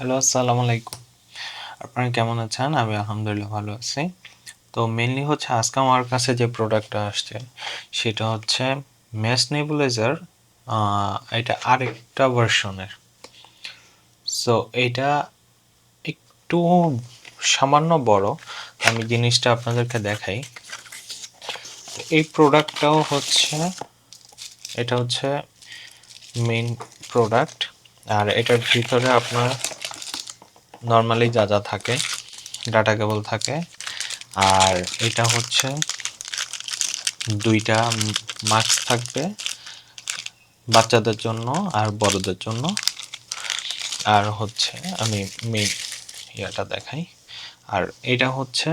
Hello, আসসালামু আলাইকুম। আপনারা কেমন আছেন? আমি আলহামদুলিল্লাহ ভালো আছি। তো মেইনলি হচ্ছে আজকে আমার কাছে যে প্রোডাক্টটা আসছে সেটা হচ্ছে মেশ নেবুলাইজার। এটা আরেকটা ভার্সনের। সো এটা একটু সামান্য বড়। আমি জিনিসটা আপনাদেরকে দেখাই। এই প্রোডাক্টটাও হচ্ছে এটা হচ্ছে মেইন প্রোডাক্ট। আর এটার ভিতরে আপনার নর্মালি যা থাকে ডাটা কেবল থাকে। আর এটা হচ্ছে দুইটা মাস্ক থাকবে বাচ্চাদের জন্য আর বড়দের জন্য। আর হচ্ছে আমি মেইন ইয়াটা দেখাই। আর এটা হচ্ছে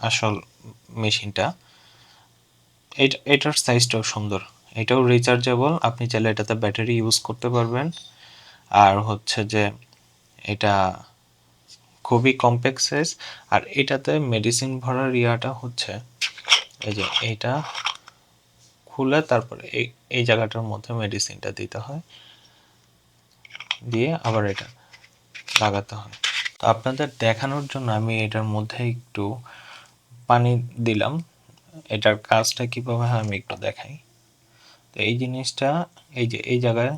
আসল মেশিনটা। এটার সাইজটাও সুন্দর। এটাও রিচার্জেবল, আপনি চাইলে এটাতে ব্যাটারি ইউজ করতে পারবেন। আর হচ্ছে যে এটা খুবই কম্প্যাক্ট সাইজ। আর এটাতে মেডিসিন ভরার ইয়াটা হচ্ছে এই যে এইটা খুলে তারপরে এই জায়গাটার মধ্যে মেডিসিনটা দিতে হয়, দিয়ে আবার এটা লাগাতে হয়। তো আপনাদের দেখানোর জন্য আমি এটার মধ্যে একটু পানি দিলাম। এটার কাজটা কীভাবে হয় আমি একটু দেখাই। তো এই জিনিসটা এই যে এই জায়গায়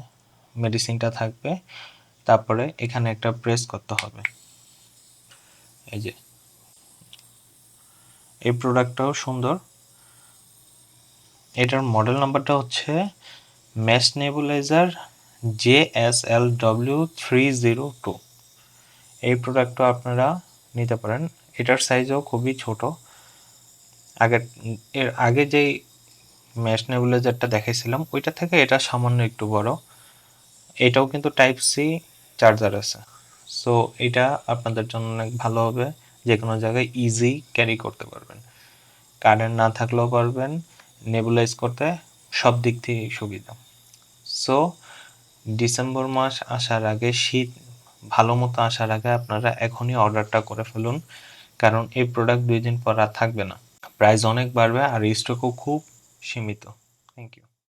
মেডিসিনটা থাকবে, তারপরে এখানে একটা প্রেস করতে হবে। এই যে এই প্রোডাক্টটাও সুন্দর। এটার মডেল নাম্বারটা হচ্ছে মেশ নেবুলাইজার JSLW302। এই প্রোডাক্টটা আপনারা নিতে পারেন। এটার সাইজও খুবই ছোট। এর আগে যেই মেশ নেবুলাইজারটা দেখাইছিলাম ওইটা থেকে এটা সামান্য একটু বড়। এটাও কিন্তু টাইপ সি চার্জার আছে। সো এটা আপনাদের জন্য অনেক ভালো হবে, যে কোনো জায়গায় ইজি ক্যারি করতে পারবেন। কারেন্ট না থাকলেও পারবেন, নেবুলাইজ করতে সব দিক থেকেই সুবিধা। সো ডিসেম্বর মাস আসার আগে, শীত ভালো মতো আসার আগে আপনারা এখনই অর্ডারটা করে ফেলুন, কারণ এই প্রোডাক্ট 2 দিন পর আর থাকবে না। প্রাইস অনেক বাড়বে আর স্টকও খুব সীমিত। Thank you.